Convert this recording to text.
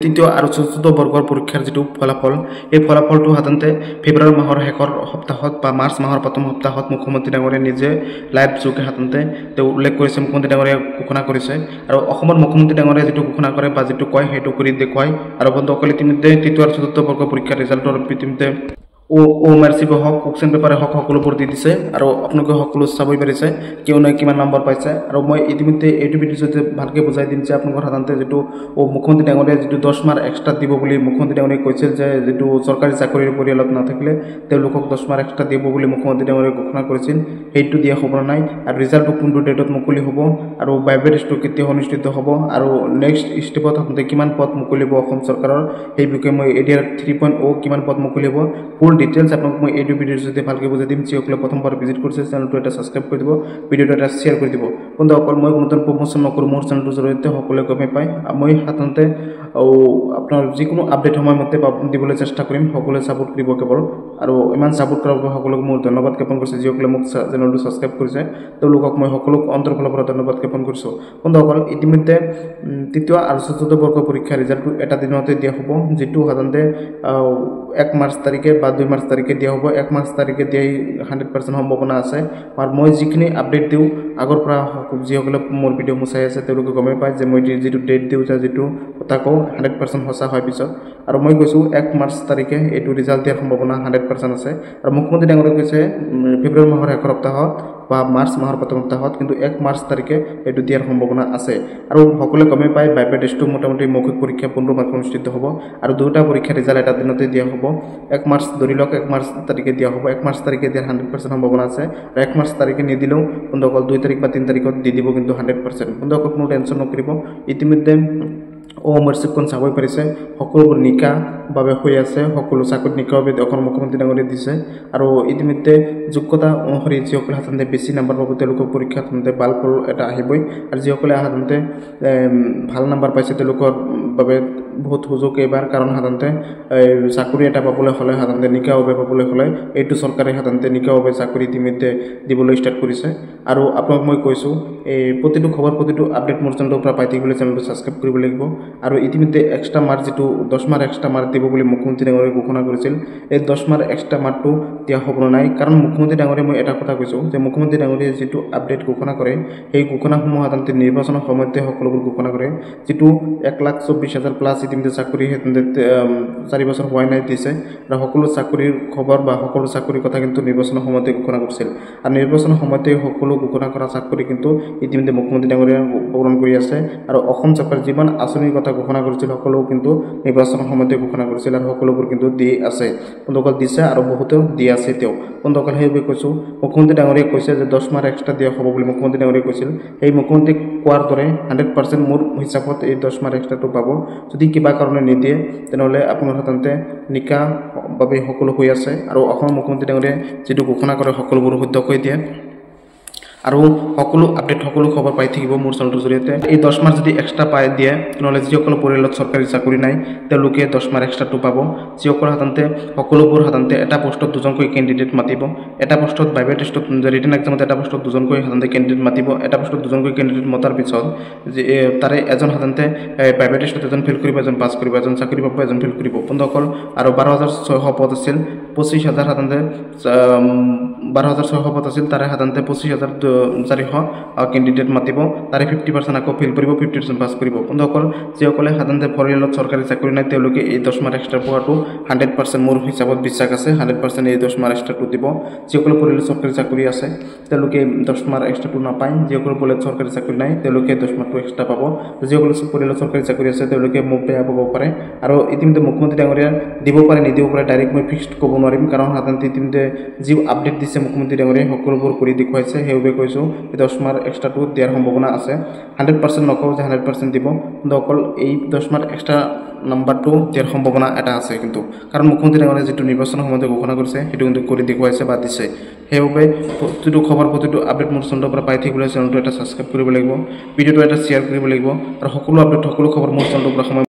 তৃতীয় আৰু চতুৰ্থ বৰ্গৰ পৰীক্ষাৰ যিটো ফলাফল এই ফলাফলটো সাধাৰণতে ফেব্ৰুৱাৰী মাহৰ শেষৰ সপ্তাহত বা মাৰ্চ মাহৰ প্ৰথম সপ্তাহত মুখ্যমন্ত্ৰী ডাঙৰীয়াই নিজে লাইভ যোগে সাধাৰণতে তেওঁ উল্লেখ কৰিছে, মুখ্যমন্ত্ৰী ডাঙৰীয়াই ঘোষণা কৰিছে। আৰু অসমত মুখ্যমন্ত্ৰী ডাঙৰীয়াই যিটো ঘোষণা কৰে বা যিটো কয় সেইটো কৰি দেখুৱায়। আৰু বন্ধুসকল, ইতিমধ্যে তৃতীয় আৰু চতুৰ্থ বৰ্গৰ পৰীক্ষাৰ ৰিজাল্টৰ ইতিমধ্যে OMRCP হওক, কুৱেশ্যন পেপাৰে হওক, সকলোবোৰ দি দিছে। আৰু আপোনালোকে সকলো চাবই পাৰিছে কিয়নো কিমান নম্বৰ পাইছে। আৰু মই ইতিমধ্যে এইটো ভিডিঅ'ৰ জৰিয়তে ভালকৈ বুজাই দিম যে আপোনালোকৰ সাধাৰণতে যিটো মুখ্যমন্ত্ৰী ডাঙৰীয়াই যিটো 10 মাৰ্ক এক্সট্ৰা দিব বুলি মুখ্যমন্ত্ৰী ডাঙৰীয়াই কৈছিল, যে যিটো চৰকাৰী চাকৰিৰ পৰিয়ালত নাথাকিলে তেওঁলোকক 10 মাৰ্ক এক্সট্ৰা দিব বুলি মুখ্যমন্ত্ৰী ডাঙৰীয়াই ঘোষণা কৰিছিল, সেইটো দিয়া হ'ব নাই। আৰু ৰিজাল্টটো কোনটো ডেটত মুকলি হ'ব, আৰু ভাইভা টেষ্টটো কেতিয়া অনুষ্ঠিত হ'ব, আৰু নেক্সট ষ্টেপত আপোনালোকে কিমান পদ মুকলি হ'ব অসম চৰকাৰৰ, সেই বিষয়ে মই এডিআৰ 3.0 কিমান পদ মুকলি হ'ব ফুল ডিটেইলছ আপোনাক মই এইটো ভিডিঅ'ৰ জৰিয়তে ভালকৈ বুজাই দিম। যিসকলে প্ৰথমবাৰ ভিজিট কৰিছে চেনেলটো এটা ছাবস্ক্ৰাইব কৰি দিব, ভিডিঅ'টো এটা শ্বেয়াৰ কৰি দিব। বন্ধুসকল, মই কোনো ধৰণৰ প্ৰমোশ্যন নকৰোঁ, মোৰ চেনেলটোৰ জৰিয়তে সকলোৱে গমেই পায়। মই সাধাৰণতে আপোনাৰ যিকোনো আপডেট সময়মতে দিবলৈ চেষ্টা কৰিম, সকলোৱে ছাপোৰ্ট কৰিব কেৱল। আৰু ইমান ছাপোৰ্ট কৰাৰ বাবে সকলোকে মোৰ ধন্যবাদ জ্ঞাপন কৰিছোঁ। যিসকলে মোক চেনেলটো ছাবস্ক্ৰাইব কৰিছে তেওঁলোকক মই সকলোক অন্তৰৰ ফালৰ পৰা ধন্যবাদ জ্ঞাপন কৰিছোঁ। বন্ধুসকল, ইতিমধ্যে তৃতীয় আৰু চতুৰ্থ বৰ্গৰ পৰীক্ষাৰ ৰিজাল্টটো এটা দিনতে দিয়া হ'ব, যিটো সাধাৰণতে 1 মাৰ্চ তাৰিখে বা 2 মাৰ্চ তাৰিখে দিয়া হ'ব। 1 মাৰ্চ তাৰিখে দিয়াই 100% সম্ভাৱনা আছে। আৰু মই যিখিনি আপডেট দিওঁ আগৰ পৰা যিসকলে মোৰ ভিডিঅ' চাই আছে তেওঁলোকে গমেই পায় যে মই যিটো ডেট দিওঁ, যিটো কথা কওঁ 100% সঁচা হয় পিছত। আৰু মই কৈছোঁ 1 মাৰ্চ তাৰিখে এইটো ৰিজাল্ট দিয়াৰ সম্ভাৱনা 100% আছে। আৰু মুখ্যমন্ত্ৰী ডাঙৰীয়াই কৈছে ফেব্ৰুৱাৰী মাহৰ শেষৰ সপ্তাহত বা মাৰ্চ মাহৰ প্ৰথম সপ্তাহত, কিন্তু 1 মাৰ্চ তাৰিখে এইটো দিয়াৰ সম্ভাৱনা আছে। আৰু সকলোৱে গমেই পায় ভাইভা টেষ্টটো মোটামুটি মৌখিক পৰীক্ষা 15 মাৰ্চ অনুষ্ঠিত হ'ব। আৰু দুটা পৰীক্ষাৰ ৰিজাল্ট এটা দিনতে দিয়া হ'ব। 1 মাৰ্চ ধৰি লওক 1 মাৰ্চ তাৰিখে দিয়া হ'ব। 1 মাৰ্চ তাৰিখে দিয়াৰ 100% সম্ভাৱনা আছে। আৰু 1 মাৰ্চ তাৰিখে নিদিলেও বন্ধুসকল 2 তাৰিখ বা 3 তাৰিখত দি দিব, কিন্তু 100%। বন্ধুসকল, কোনো টেনশ্যন নকৰিব। ইতিমধ্যে OMRCPখন চাবই পাৰিছে, সকলোবোৰ নিকাভাৱে হৈ আছে। সকলো চাকৰি নিকাভাৱে অসমৰ মুখ্যমন্ত্ৰী ডাঙৰীয়াই দিছে। আৰু ইতিমধ্যে যোগ্যতা অনুসৰি যিসকলে সাধাৰণতে বেছি নম্বৰ পাব তেওঁলোকৰ পৰীক্ষাত সাধাৰণতে ভাল ফল এটা আহিবই। আৰু যিসকলে সাধাৰণতে ভাল নম্বৰ পাইছে তেওঁলোকৰ বাবে বহুত সুযোগ এইবাৰ, কাৰণ সাধাৰণতে চাকৰি এটা পাবলৈ হ'লে সাধাৰণতে নিকাভাৱে পাবলৈ হ'লে এইটো চৰকাৰে সাধাৰণতে নিকাভাৱে চাকৰি ইতিমধ্যে দিবলৈ ষ্টাৰ্ট কৰিছে। আৰু আপোনাক মই কৈছোঁ প্ৰতিটো খবৰ, প্ৰতিটো আপডেট মোৰ চেনেলৰ পৰা পাই থাকিবলৈ চেনেলটো ছাবস্ক্ৰাইব কৰিব লাগিব। আৰু ইতিমধ্যে এক্সট্ৰা মাৰ্ক যিটো 10 মাৰ্ক এক্সট্ৰা মাৰ্ক দিব বুলি মুখ্যমন্ত্ৰী ডাঙৰীয়াই ঘোষণা কৰিছিল, এই 10 মাৰ্ক এক্সট্ৰা মাৰ্কটো দিয়া হ'ব নাই। কাৰণ মুখ্যমন্ত্ৰী ডাঙৰীয়াই মই এটা কথা কৈছোঁ যে মুখ্যমন্ত্ৰী ডাঙৰীয়াই যিটো আপডেট ঘোষণা কৰে সেই ঘোষণাসমূহ সাধাৰণতে নিৰ্বাচনৰ সময়তে সকলোবোৰ ঘোষণা কৰে। যিটো 1,24,000 প্লাছ ইতিমধ্যে চাকৰি 4 বছৰ হোৱাই নাই দিছে। আৰু সকলো চাকৰিৰ খবৰ বা সকলো চাকৰিৰ কথা কিন্তু নিৰ্বাচনৰ সময়তে ঘোষণা কৰিছিল। আৰু নিৰ্বাচনৰ সময়তে সকলো ঘোষণা কৰা চাকৰি কিন্তু ইতিমধ্যে মুখ্যমন্ত্ৰী ডাঙৰীয়াই পূৰণ কৰি আছে। আৰু অসম চৰকাৰে যিমান আঁচনিৰ কথা ঘোষণা কৰিছিল সকলো কিন্তু নিৰ্বাচনৰ সময়তে ঘোষণা কৰিছিল, আৰু সকলোবোৰ কিন্তু দি আছে। বন্ধুসকল, দিছে আৰু বহুতেও দি আছে তেওঁ। বন্ধুসকল, সেইবাবে কৈছোঁ মুখ্যমন্ত্ৰী ডাঙৰীয়াই কৈছে যে 10 মাৰ্ক এক্সট্ৰা দিয়া হ'ব বুলি মুখ্যমন্ত্ৰী ডাঙৰীয়াই কৈছিল। সেই মুখ্যমন্ত্ৰী কোৱাৰ দৰে 100% মোৰ হিচাপত এই 10 মাৰ্ক এক্সট্ৰাটো পাব। যদি কিবা কাৰণে নিদিয়ে তেনেহ'লে আপোনাৰ সাধাৰণতে নিকাভাৱে সকলো হৈ আছে। আৰু অসমৰ মুখ্যমন্ত্ৰী ডাঙৰীয়াই যিটো ঘোষণা কৰে সকলোবোৰ শুদ্ধ কৰি দিয়ে। আৰু সকলো আপডেট, সকলো খবৰ পাই থাকিব মোৰ চেনেলটোৰ জৰিয়তে। এই 10 মাৰ্ক যদি এক্সট্ৰা পাই দিয়ে তেনেহ'লে যিসকলৰ পৰিয়ালত চৰকাৰী চাকৰি নাই তেওঁলোকে 10 মাৰ্ক এক্সট্ৰাটো পাব। যিসকল সাধাৰণতে সকলোবোৰ সাধাৰণতে এটা পোষ্টত 2জনকৈ কেণ্ডিডেট মাতিব। এটা পোষ্টত ভাইভা টেষ্টত ৰিটেন এক্সামত এটা পোষ্টত 2জনকৈ সাধাৰণতে কেণ্ডিডেট মাতিব। এটা পোষ্টত 2জনকৈ কেণ্ডিডেট মতাৰ পিছত তাৰে এজন সাধাৰণতে ভাইভা টেষ্টত এজন ফেইল কৰিব, এজন পাছ কৰিব, এজন চাকৰি পাব, এজন ফেইল কৰিব। বন্ধুসকল, আৰু 12,600 পদ আছিল, 25,000 সাধাৰণতে 12,600 পদ আছিল, তাৰে সাধাৰণতে 25,400 কেণ্ডিডেট মাতিব। তাৰে 50% আকৌ ফেইল কৰিব, 50% পাছ কৰিব। বন্ধুসকল, যিসকলে সাধাৰণতে পৰিয়ালত চৰকাৰী চাকৰি নাই তেওঁলোকে এই 10 মাৰ্ক এক্সট্ৰা পোৱাটো 100% মোৰ হিচাপত বিশ্বাস আছে। 100% এই 10 মাৰ্ক এক্সট্ৰাটো দিব। যিসকলে পৰিয়ালত চৰকাৰী চাকৰি আছে তেওঁলোকে 10 মাৰ্ক এক্সট্ৰাটো নাপায়। যিসকলে পৰিয়ালত চৰকাৰী চাকৰি নাই তেওঁলোকে 10 মাৰ্কটো এক্সট্ৰা পাব। যিসকলে পৰিয়ালত চৰকাৰী চাকৰি আছে তেওঁলোকে মোক বেয়া পাব পাৰে। আৰু ইতিমধ্যে মুখ্যমন্ত্ৰী ডাঙৰীয়া দিব পাৰে, নিদিব পাৰে, ডাইৰেক্ট মই ফিক্সড ক'ব নোৱাৰিম, কাৰণ সাধাৰণতে ইতিমধ্যে যি আপডেট দিছে মুখ্যমন্ত্ৰী ডাঙৰীয়াই সকলোবোৰ কৰি দেখুৱাইছে। সেইবাবে কৈছোঁ 10 মাৰ্ক এক্সট্ৰাটো দিয়াৰ সম্ভাৱনা আছে। 100% নকওঁ যে 100% দিব, কিন্তু অকল এই 10 মাৰ্ক এক্সট্ৰা নাম্বাৰটো দিয়াৰ সম্ভাৱনা এটা আছে। কিন্তু কাৰণ মুখ্যমন্ত্ৰী ডাঙৰীয়াই যিটো নিৰ্বাচনৰ সময়তে ঘোষণা কৰিছে সেইটো কিন্তু কৰি দেখুৱাইছে বা দিছে। সেইবাবে প্ৰতিটো খবৰ, প্ৰতিটো আপডেট মোৰ চেনেলৰ পৰা পাই থাকিবলৈ চেনেলটো এটা ছাবস্ক্ৰাইব কৰিব লাগিব, ভিডিঅ'টো এটা শ্বেয়াৰ কৰিব লাগিব। আৰু সকলো আপডেট, সকলো খবৰ মোৰ চেনেলৰ পৰা